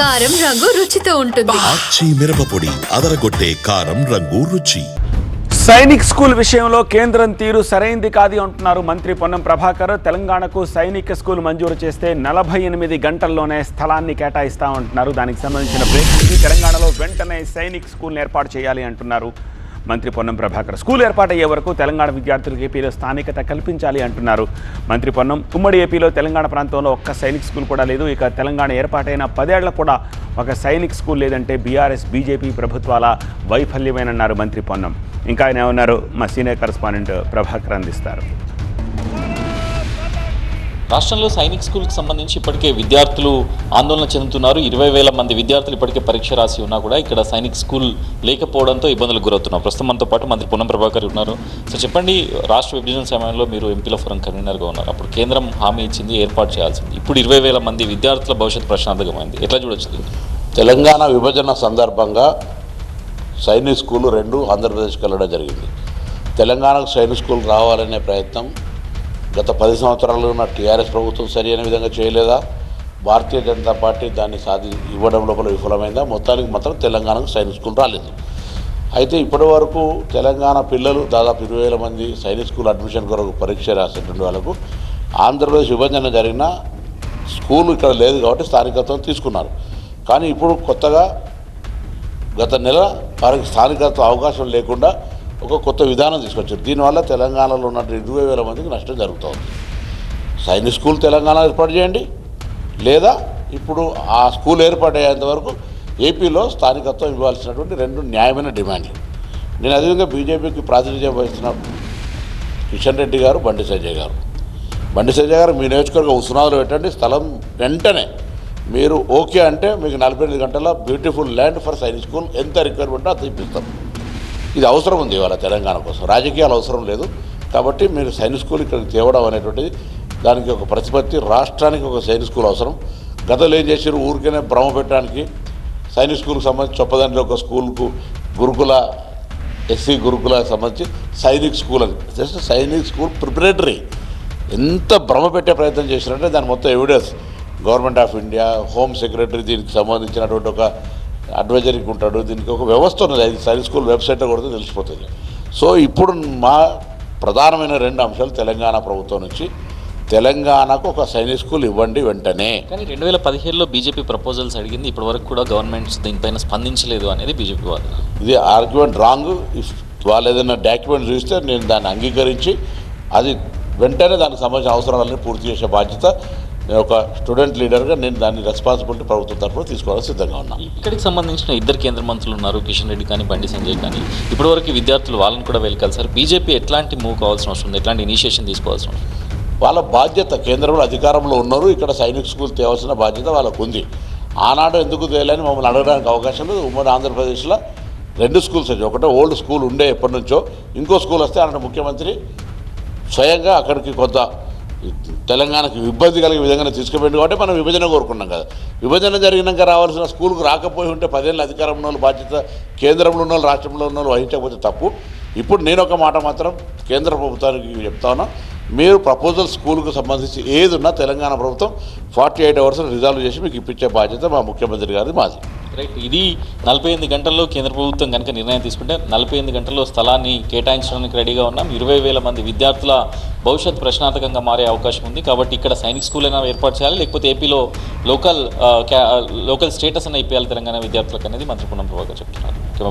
కారం రంగు రుచితో ఉంటుంది. ఆచి మిరపపొడి అదరగొట్టే కారం రంగు రుచి. సైనిక్ స్కూల్ విషయంలో కేంద్రం తీరు సరైంది కాదు అంటున్నారు మంత్రి పొన్నం ప్రభాకర్. తెలంగాణకు సైనిక స్కూల్ మంజూరు చేస్తే 48 గంటల్లోనే స్థలాన్ని కేటాయిస్తామంటున్నారు. దానికి సంబంధించిన బ్రేకింగ్. తెలంగాణలో వెంటనే సైనిక్ స్కూల్ని ఏర్పాటు చేయాలి అంటున్నారు మంత్రి పొన్నం ప్రభాకర్. స్కూల్ ఏర్పాటయ్యే వరకు తెలంగాణ విద్యార్థులకు ఏపీలో స్థానికత కల్పించాలి అంటున్నారు మంత్రి పొన్నం. ఉమ్మడి ఏపీలో తెలంగాణ ప్రాంతంలో ఒక్క సైనిక్ స్కూల్ కూడా లేదు. ఇక తెలంగాణ ఏర్పాటైన 10 ఏళ్లకు కూడా ఒక సైనిక్ స్కూల్ లేదంటే బీఆర్ఎస్ బీజేపీ ప్రభుత్వాల వైఫల్యమేనన్నారు మంత్రి పొన్నం. ఇంకా ఆయన ఏమన్నారు మా సీనియర్ కరెస్పాండెంట్ ప్రభాకర్ అందిస్తారు. రాష్ట్రంలో సైనిక్ స్కూల్కి సంబంధించి ఇప్పటికే విద్యార్థులు ఆందోళన చెందుతున్నారు. 20,000 మంది విద్యార్థులు ఇప్పటికే పరీక్ష రాసి ఉన్నా కూడా ఇక్కడ సైనిక్ స్కూల్ లేకపోవడంతో ఇబ్బందులు గురవుతున్నారు. ప్రస్తుతం మనతో పాటు మంత్రి పొన్నం ప్రభాకర్ ఉన్నారు. సో చెప్పండి, రాష్ట్ర విభజన సమయంలో మీరు ఎంపీల ఫోరం కన్వీనర్గా ఉన్నారు. అప్పుడు కేంద్రం హామీ ఇచ్చింది, ఏర్పాటు చేయాల్సింది. ఇప్పుడు 20,000 మంది విద్యార్థుల భవిష్యత్ ప్రశ్నార్థకమైంది. ఎట్లా చూడొచ్చు? తెలంగాణ విభజన సందర్భంగా సైనిక్ స్కూలు 2 ఆంధ్రప్రదేశ్కి వెళ్ళడం జరిగింది. తెలంగాణకు సైనిక్ స్కూల్ రావాలనే ప్రయత్నం గత 10 సంవత్సరాలు ఉన్న టీఆర్ఎస్ ప్రభుత్వం సరి అయిన విధంగా చేయలేదా, భారతీయ జనతా పార్టీ దాన్ని ఇవ్వడం లోపల విఫలమైందా? మొత్తానికి మాత్రం తెలంగాణకు సైనిక్ స్కూల్ రాలేదు. అయితే ఇప్పటి వరకు తెలంగాణ పిల్లలు దాదాపు 20,000 మంది సైనిక్ స్కూల్ అడ్మిషన్ కొరకు పరీక్ష రాసేటువంటి వాళ్ళకు ఆంధ్రప్రదేశ్ విభజన జరిగిన స్కూల్ ఇక్కడ లేదు కాబట్టి స్థానికత్వం తీసుకున్నారు. కానీ ఇప్పుడు కొత్తగా గత నెల వారికి స్థానికత్వ అవకాశం లేకుండా ఒక కొత్త విధానం తీసుకొచ్చారు. దీనివల్ల తెలంగాణలో ఉన్న 20,000 మందికి నష్టం జరుగుతుంది. సైనిక్ స్కూల్ తెలంగాణ ఏర్పాటు చేయండి, లేదా ఇప్పుడు ఆ స్కూల్ ఏర్పాటు అయ్యేంత వరకు ఏపీలో స్థానికత్వం ఇవ్వాల్సినటువంటి 2 న్యాయమైన డిమాండ్లు. నేను అదేవిధంగా బీజేపీకి ప్రాతినిధ్యం వహిస్తున్న కిషన్ రెడ్డి గారు, బండి సంజయ్ గారు మీ నియోజకవర్గం ఉస్మానాబాద్లో పెట్టండి, స్థలం వెంటనే మీరు ఓకే అంటే మీకు 48 గంటల beautiful land for Sainik school ఎంత రిక్వైర్మెంట్ అది ఇప్పిస్తాం. ఇది అవసరం ఉంది ఇవాళ తెలంగాణ కోసం, రాజకీయాలు అవసరం లేదు. కాబట్టి మీరు సైనిక్ స్కూల్ ఇక్కడికి తేవడం అనేటువంటిది దానికి ఒక ప్రతిపత్తి, రాష్ట్రానికి ఒక సైనిక్ స్కూల్ అవసరం. గతంలో ఏం చేశారు, ఊరికనే భ్రమ పెట్టడానికి సైనిక్ స్కూల్కి సంబంధించి చొప్పదండ్రి ఒక స్కూల్కు గురుకుల ఎస్సీ గురుకులకు సంబంధించి సైనిక్ స్కూల్ అని జస్ట్ సైనిక్ స్కూల్ ప్రిపరేటరీ ఎంత భ్రమ పెట్టే ప్రయత్నం చేశారంటే దాని మొత్తం evidence government of India, home secretary దీనికి సంబంధించినటువంటి ఒక అడ్వైజరీకి ఉంటాడు. దీనికి ఒక వ్యవస్థ ఉన్నది, అది సైనిక్ స్కూల్ వెబ్సైట్లో కొడితే తెలిసిపోతుంది. సో ఇప్పుడు మా ప్రధానమైన 2 అంశాలు తెలంగాణ ప్రభుత్వం నుంచి తెలంగాణకు ఒక సైనిక్ స్కూల్ ఇవ్వండి వెంటనే. కానీ 2017లో బీజేపీ ప్రపోజల్స్ అడిగింది, ఇప్పటివరకు కూడా గవర్నమెంట్స్ దీనిపైన స్పందించలేదు అనేది బీజేపీ వాదన. ఇది ఆర్గ్యుమెంట్ రాంగ్. ఇఫ్ వాళ్ళు ఏదైనా డాక్యుమెంట్ చూస్తే నేను దాన్ని అంగీకరించి అది వెంటనే దానికి సంబంధించిన అవసరాలన్నీ పూర్తి చేసే బాధ్యత నేను ఒక స్టూడెంట్ లీడర్గా నేను దాన్ని రెస్పాన్సిబిలిటీ ప్రభుత్వం తరఫున తీసుకోవాలని సిద్ధంగా ఉన్నాను. ఇక్కడికి సంబంధించిన 2 కేంద్ర మంత్రులు ఉన్నారు, కిషన్ రెడ్డి కానీ బండి సంజయ్ కానీ. ఇప్పటివరకు విద్యార్థులు వాళ్ళని కూడా వెళ్ళగలిసారు. బీజేపీ ఎట్లాంటి మూవ్ కావాల్సిన అవసరం ఉంది, ఎట్లాంటి ఇనిషియేషన్ తీసుకోవాల్సిన అవసరం? వాళ్ళ బాధ్యత, కేంద్రంలో అధికారంలో ఉన్నారు, ఇక్కడ సైనిక్ స్కూల్ తేవాల్సిన బాధ్యత వాళ్ళకు ఉంది. ఆనాడు ఎందుకు తేలని మమ్మల్ని అడగడానికి అవకాశం లేదు. ఉమ్మడి ఆంధ్రప్రదేశ్లో 2 స్కూల్స్ వచ్చాయి. ఒకటే ఓల్డ్ స్కూల్ ఉండే ఎప్పటి నుంచో, ఇంకో స్కూల్ వస్తే అక్కడ ముఖ్యమంత్రి స్వయంగా అక్కడికి కొంత తెలంగాణకి ఇబ్బంది కలిగే విధంగా తీసుకుపోయింది కాబట్టి మనం విభజన కోరుకున్నాం కదా. విభజన జరిగినాక రావాల్సిన స్కూల్కి రాకపోయి ఉంటే 10 ఏళ్ళ అధికారంలో ఉన్న వాళ్ళు బాధ్యత, కేంద్రంలో ఉన్న వాళ్ళు రాష్ట్రంలో ఉన్న వాళ్ళు వహించకపోతే తప్పు. ఇప్పుడు నేను ఒక మాట మాత్రం కేంద్ర ప్రభుత్వానికి చెప్తా ఉన్నా, మీరు ప్రపోజల్ స్కూల్కు సంబంధించి ఏది ఉన్నా తెలంగాణ ప్రభుత్వం 48 అవర్స్ రిజాల్వ్ చేసి మీకు ఇప్పించే బాధ్యత మా ముఖ్యమంత్రి గారిది, మాది. రైట్. ఇది 48 గంటల్లో కేంద్ర ప్రభుత్వం కనుక నిర్ణయం తీసుకుంటే 48 గంటల్లో స్థలాన్ని కేటాయించడానికి రెడీగా ఉన్నాం. 20,000 మంది విద్యార్థుల భవిష్యత్ ప్రశ్నార్థకంగా మారే అవకాశం ఉంది. కాబట్టి ఇక్కడ సైనిక్ స్కూల్ అయినా ఏర్పాటు చేయాలి, లేకపోతే ఏపీలో లోకల్ స్టేటస్ అయినా ఇప్పించాలి తెలంగాణ విద్యార్థులకు అనేది మంత్రి పొన్నం ప్రభాకర్ చెప్తున్నారు.